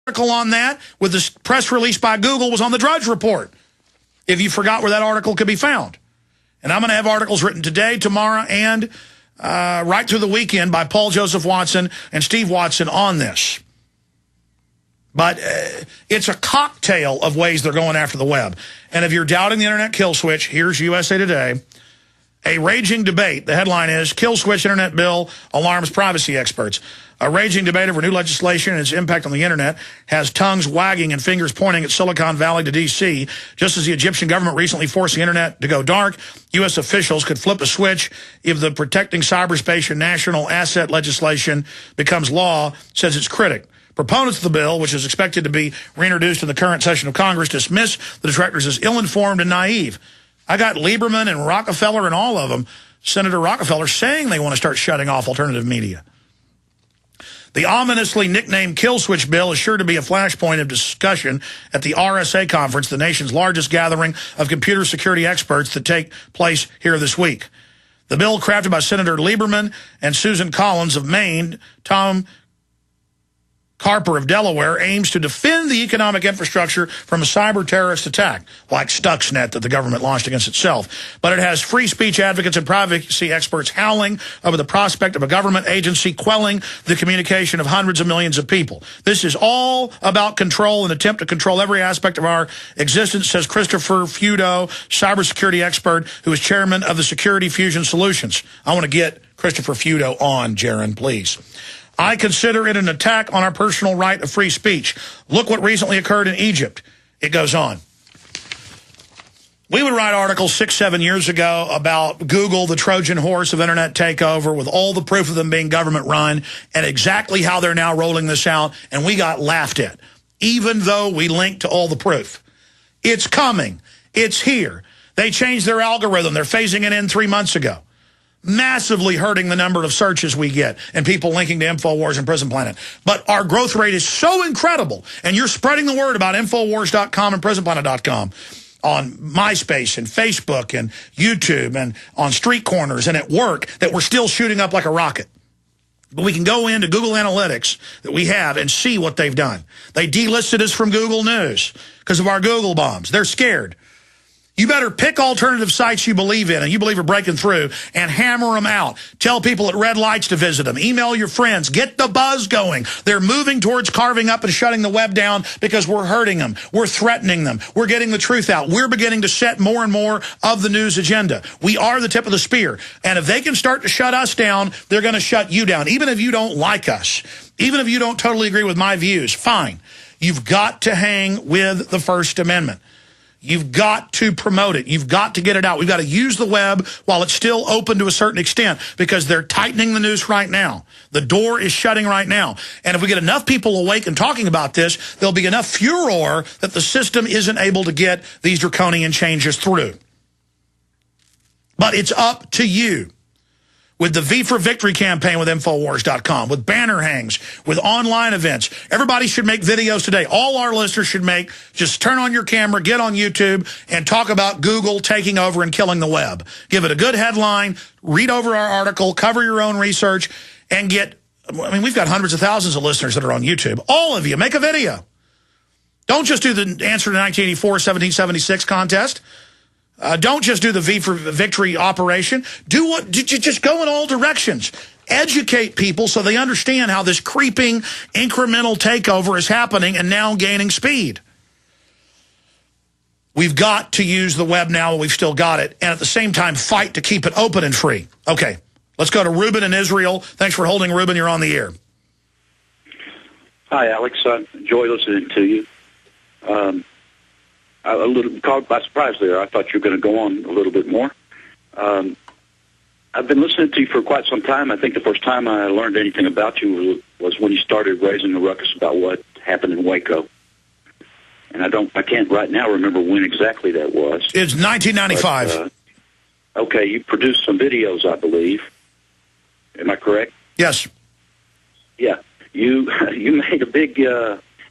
article on that with the press release by Google was on the Drudge Report, if you forgot where that article could be found. And I'm going to have articles written today, tomorrow, and right through the weekend by Paul Joseph Watson and Steve Watson on this. But it's a cocktail of ways they're going after the web. And if you're doubting the internet kill switch, here's USA Today. A raging debate. The headline is, Kill Switch Internet Bill Alarms Privacy Experts. A raging debate over new legislation and its impact on the internet has tongues wagging and fingers pointing at Silicon Valley to D.C. Just as the Egyptian government recently forced the internet to go dark, U.S. officials could flip a switch if the Protecting Cyberspace and National Asset legislation becomes law, says its critic. Proponents of the bill, which is expected to be reintroduced in the current session of Congress, dismiss the detractors as ill-informed and naive. I got Lieberman and Rockefeller and all of them, Senator Rockefeller, saying they want to start shutting off alternative media. The ominously nicknamed Kill Switch bill is sure to be a flashpoint of discussion at the RSA conference, the nation's largest gathering of computer security experts that take place here this week. The bill, crafted by Senator Lieberman and Susan Collins of Maine, Tom Carper of Delaware, aims to defend the economic infrastructure from a cyber terrorist attack, like Stuxnet that the government launched against itself. But it has free speech advocates and privacy experts howling over the prospect of a government agency quelling the communication of hundreds of millions of people. This is all about control, an attempt to control every aspect of our existence, says Christopher Feudo, cybersecurity expert who is chairman of the Security Fusion Solutions. I want to get Christopher Feudo on, Jaron, please. I consider it an attack on our personal right of free speech. Look what recently occurred in Egypt. It goes on. We would write articles 6, 7 years ago about Google, the Trojan horse of internet takeover, with all the proof of them being government run, and exactly how they're now rolling this out, and we got laughed at, even though we linked to all the proof. It's coming. It's here. They changed their algorithm. They're phasing it in 3 months ago. Massively hurting the number of searches we get and people linking to InfoWars and Prison Planet. But our growth rate is so incredible, and you're spreading the word about InfoWars.com and PrisonPlanet.com on MySpace and Facebook and YouTube and on street corners and at work, that we're still shooting up like a rocket. But we can go into Google Analytics that we have and see what they've done. They delisted us from Google News because of our Google bombs. They're scared. You better pick alternative sites you believe in and you believe are breaking through and hammer them out. Tell people at red lights to visit them. Email your friends. Get the buzz going. They're moving towards carving up and shutting the web down because we're hurting them. We're threatening them. We're getting the truth out. We're beginning to set more and more of the news agenda. We are the tip of the spear. And if they can start to shut us down, they're going to shut you down. Even if you don't like us, even if you don't totally agree with my views, fine. You've got to hang with the First Amendment. You've got to promote it. You've got to get it out. We've got to use the web while it's still open to a certain extent, because they're tightening the noose right now. The door is shutting right now. And if we get enough people awake and talking about this, there'll be enough furor that the system isn't able to get these draconian changes through. But it's up to you. With the V for Victory campaign with Infowars.com, with banner hangs, with online events. Everybody should make videos today. All our listeners should make, just turn on your camera, get on YouTube, and talk about Google taking over and killing the web. Give it a good headline, read over our article, cover your own research, and get, I mean, we've got hundreds of thousands of listeners that are on YouTube. All of you, make a video. Don't just do the answer to 1984 1776 contest. Don't just do the V for Victory operation. Just go in all directions. Educate people so they understand how this creeping incremental takeover is happening and now gaining speed. We've got to use the web now while we've still got it, and at the same time fight to keep it open and free. Okay, let's go to Ruben in Israel. Thanks for holding, Ruben. You're on the air. Hi, Alex. I enjoy listening to you. A little caught by surprise there. I thought you were going to go on a little bit more. I've been listening to you for quite some time. I think the first time I learned anything about you was when you started raising the ruckus about what happened in Waco. And I can't right now remember when exactly that was. It's 1995. But, okay, you produced some videos, I believe. Am I correct? Yes. Yeah. You made a big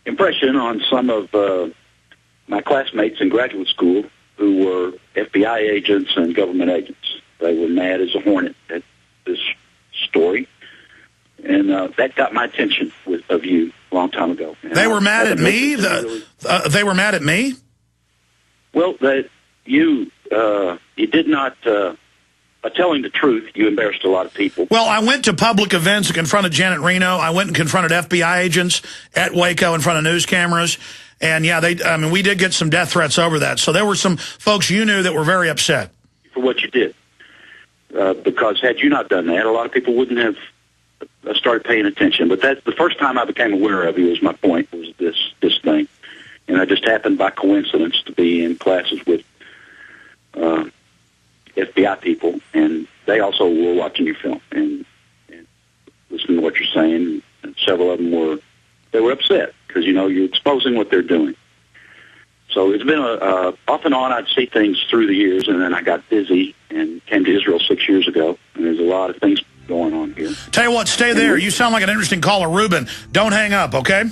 impression on some of my classmates in graduate school who were FBI agents and government agents. They were mad as a hornet at this story. And that got my attention of you. a long time ago. And they were mad at me? They were mad at me? Well, you did not... telling the truth, you embarrassed a lot of people. Well, I went to public events and confronted Janet Reno. I went and confronted FBI agents at Waco in front of news cameras. And, yeah, we did get some death threats over that. So there were some folks you knew that were very upset. For what you did. Because had you not done that, a lot of people wouldn't have started paying attention. But that's the first time I became aware of you, was my point, was this thing. And I just happened by coincidence to be in classes with FBI people, and they also were watching your film and listening to what you're saying. And several of them were upset because, you're exposing what they're doing. So it's been off and on. I'd see things through the years, and then I got busy and came to Israel 6 years ago, and there's a lot of things going on here. Tell you what, stay there. You sound like an interesting caller, Ruben. Don't hang up, okay?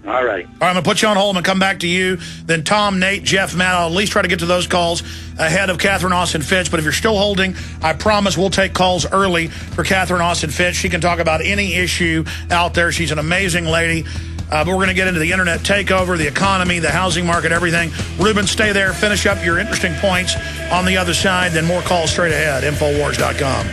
All right. All right, I'm going to put you on hold. I'm going to come back to you. Then Tom, Nate, Jeff, Matt. I'll at least try to get to those calls ahead of Catherine Austin Fitch. But if you're still holding, I promise we'll take calls early for Catherine Austin Fitch. She can talk about any issue out there. She's an amazing lady. But we're going to get into the internet takeover, the economy, the housing market, everything. Ruben, stay there. Finish up your interesting points on the other side. Then more calls straight ahead. Infowars.com.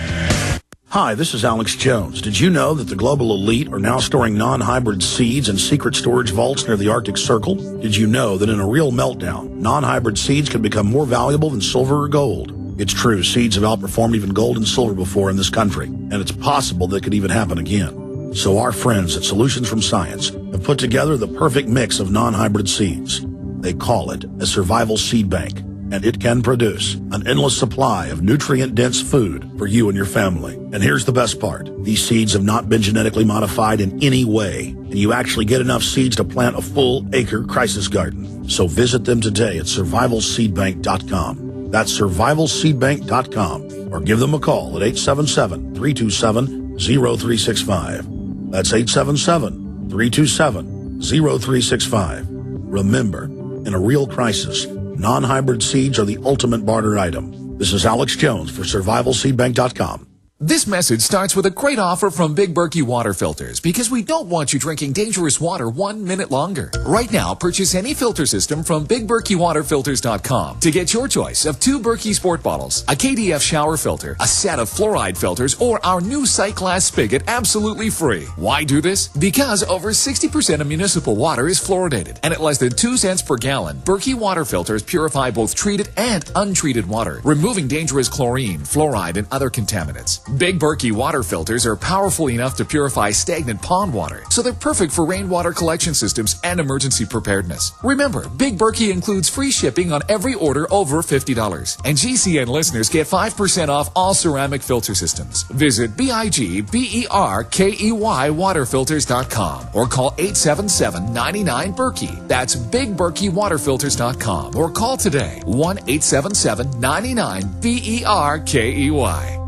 Hi, this is Alex Jones. Did you know that the global elite are now storing non-hybrid seeds in secret storage vaults near the Arctic Circle? Did you know that in a real meltdown, non-hybrid seeds can become more valuable than silver or gold? It's true, seeds have outperformed even gold and silver before in this country, and it's possible that could even happen again. So our friends at Solutions from Science have put together the perfect mix of non-hybrid seeds. They call it a survival seed bank, and it can produce an endless supply of nutrient-dense food for you and your family. And here's the best part. These seeds have not been genetically modified in any way, and you actually get enough seeds to plant a full-acre crisis garden. So visit them today at survivalseedbank.com. That's survivalseedbank.com, or give them a call at 877-327-0365. That's 877-327-0365. Remember, in a real crisis, non-hybrid seeds are the ultimate barter item. This is Alex Jones for survivalseedbank.com. This message starts with a great offer from Big Berkey Water Filters, because we don't want you drinking dangerous water 1 minute longer. Right now, purchase any filter system from BigBerkeyWaterFilters.com to get your choice of 2 Berkey Sport bottles, a KDF shower filter, a set of fluoride filters, or our new sight glass spigot absolutely free. Why do this? Because over 60% of municipal water is fluoridated, and at less than 2 cents per gallon, Berkey Water Filters purify both treated and untreated water, removing dangerous chlorine, fluoride, and other contaminants. Big Berkey water filters are powerful enough to purify stagnant pond water, so they're perfect for rainwater collection systems and emergency preparedness. Remember, Big Berkey includes free shipping on every order over $50, and GCN listeners get 5% off all ceramic filter systems. Visit BIGBERKEY waterfilters.com or call 877-99-BERKEY. That's BigBerkeyWaterFilters.com, or call today 1-877-99-BERKEY.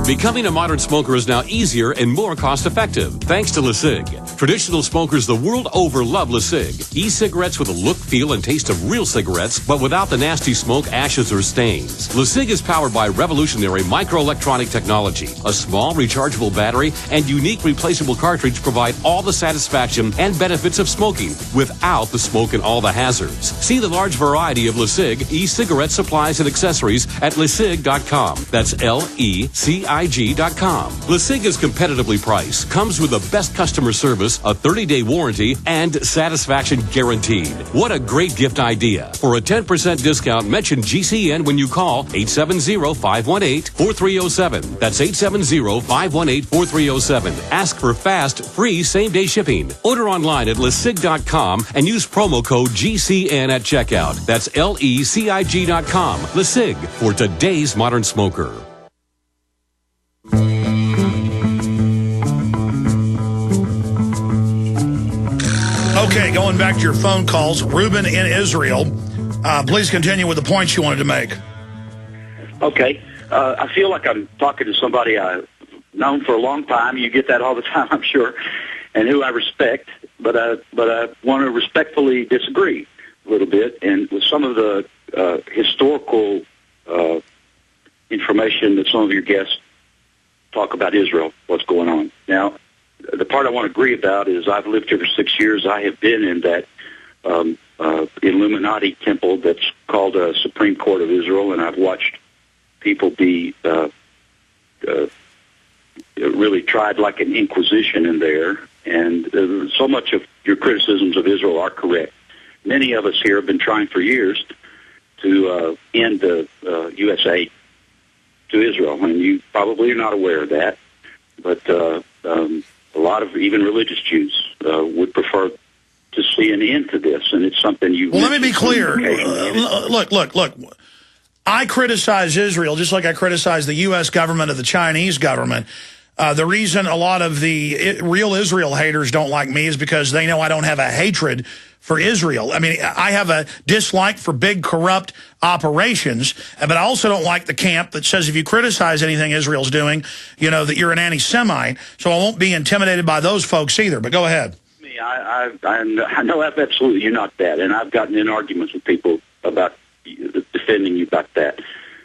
Becoming a modern smoker is now easier and more cost-effective thanks to LeSig. Traditional smokers the world over love LeSig. E-cigarettes with a look, feel, and taste of real cigarettes, but without the nasty smoke, ashes, or stains. LeSig is powered by revolutionary microelectronic technology. A small rechargeable battery and unique replaceable cartridge provide all the satisfaction and benefits of smoking without the smoke and all the hazards. See the large variety of LeSig e-cigarette supplies and accessories at LeSig.com. That's LECIG.com. LeSig is competitively priced, comes with the best customer service, a 30-day warranty, and satisfaction guaranteed. What a great gift idea. For a 10% discount, mention GCN when you call 870-518-4307. That's 870-518-4307. Ask for fast, free, same-day shipping. Order online at LeSig.com and use promo code GCN at checkout. That's LECIG.com. LeSig, for today's modern smoker. Okay, going back to your phone calls, Ruben in Israel, please continue with the points you wanted to make. Okay. I feel like I'm talking to somebody I've known for a long time. You get that all the time, I'm sure, and who I respect, but I want to respectfully disagree a little bit, and with some of the historical information that some of your guests talk about Israel, what's going on. Now, the part I want to agree about is I've lived here for 6 years. I have been in that Illuminati temple that's called a Supreme Court of Israel, and I've watched people be really tried like an inquisition in there. And so much of your criticisms of Israel are correct. Many of us here have been trying for years to end the U.S. aid to Israel, and you probably are not aware of that. But a lot of even religious Jews would prefer to see an end to this, and it's something you... Well, let me be clear. Look. I criticize Israel just like I criticize the U.S. government or the Chinese government. The reason a lot of the real Israel haters don't like me is because they know I don't have a hatred for Israel. I mean, I have a dislike for big corrupt operations, but I also don't like the camp that says if you criticize anything Israel's doing, you know, that you're an anti-Semite. So I won't be intimidated by those folks either. But go ahead. I know absolutely you're not that, and I've gotten in arguments with people about defending you about that.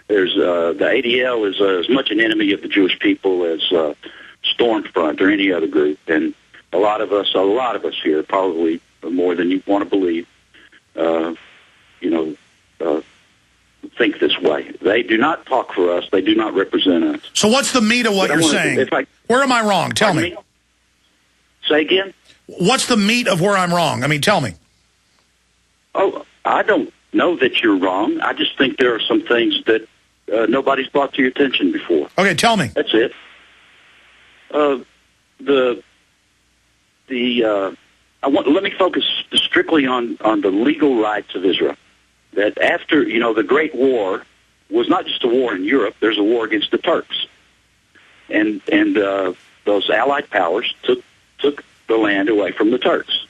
There's the ADL is as much an enemy of the Jewish people as Stormfront or any other group, and a lot of us here, probably more than you want to believe, think this way. They do not talk for us. They do not represent us. So what's the meat of what you're saying? Where am I wrong? Tell me. Say again? What's the meat of where I'm wrong? I mean, tell me. Oh, I don't know that you're wrong. I just think there are some things that nobody's brought to your attention before. Okay, tell me. That's it. Let me focus strictly on the legal rights of Israel. That after, the Great War was not just a war in Europe. There's a war against the Turks. And those Allied powers took the land away from the Turks.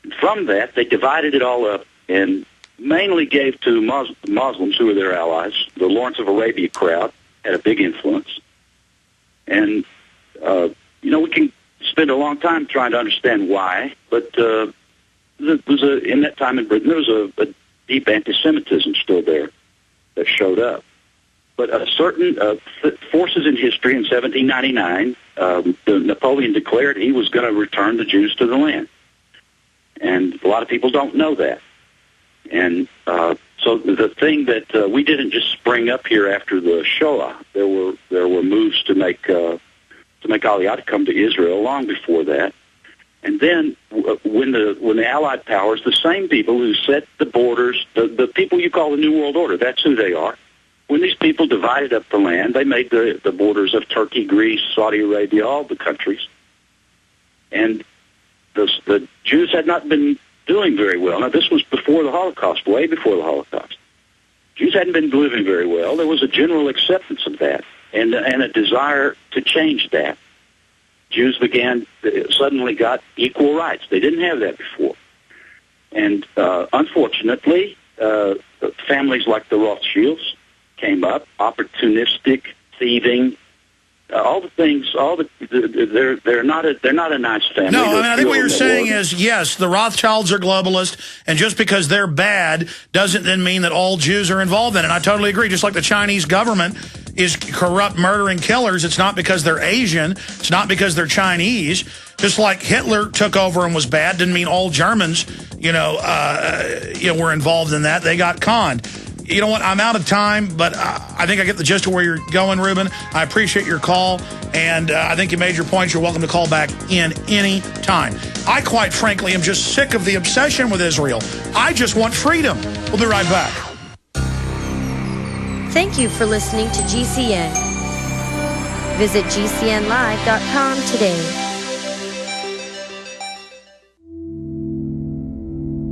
And from that, they divided it all up and mainly gave to Muslims who were their allies. The Lawrence of Arabia crowd had a big influence. And, we can spend a long time trying to understand why, but in that time in Britain, there was a deep anti-Semitism still there that showed up. But certain forces in history in 1799, Napoleon declared he was going to return the Jews to the land. And a lot of people don't know that. And so the thing that we didn't just spring up here after the Shoah. There were moves to make Aliyah come to Israel long before that. And then when the Allied powers, the same people who set the borders, the people you call the New World Order, that's who they are. When these people divided up the land, they made the borders of Turkey, Greece, Saudi Arabia, all the countries. And the Jews had not been doing very well. Now, this was before the Holocaust, way before the Holocaust. Jews hadn't been living very well. There was a general acceptance of that and a desire to change that. Jews suddenly got equal rights. They didn't have that before. And unfortunately, families like the Rothschilds came up, opportunistic, thieving, all the things. They're not a nice family. No, I think what you're saying is yes, the Rothschilds are globalist, and just because they're bad doesn't then mean that all Jews are involved in it. And I totally agree. Just like the Chinese government is corrupt, murdering killers, it's not because they're Asian, it's not because they're Chinese. Just like Hitler took over and was bad, didn't mean all Germans, were involved in that. They got conned. You know what? I'm out of time, but I think I get the gist of where you're going, Ruben. I appreciate your call, and I think you made your points. You're welcome to call back in any time. I, quite frankly, am just sick of the obsession with Israel. I just want freedom. We'll be right back. Thank you for listening to GCN. Visit GCNlive.com today.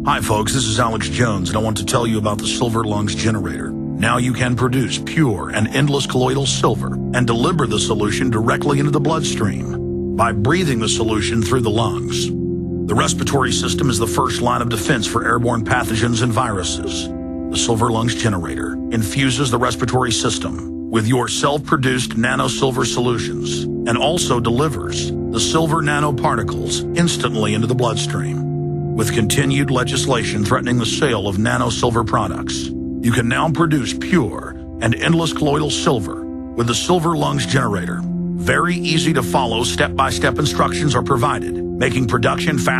Hi, folks. This is Alex Jones, and I want to tell you about the Silver Lungs Generator. Now you can produce pure and endless colloidal silver and deliver the solution directly into the bloodstream by breathing the solution through the lungs. The respiratory system is the first line of defense for airborne pathogens and viruses. The Silver Lungs Generator infuses the respiratory system with your self-produced nano-silver solutions and also delivers the silver nanoparticles instantly into the bloodstream. With continued legislation threatening the sale of nano-silver products, you can now produce pure and endless colloidal silver with the Silver Lungs Generator Very easy to follow step-by-step instructions are provided, making production fast.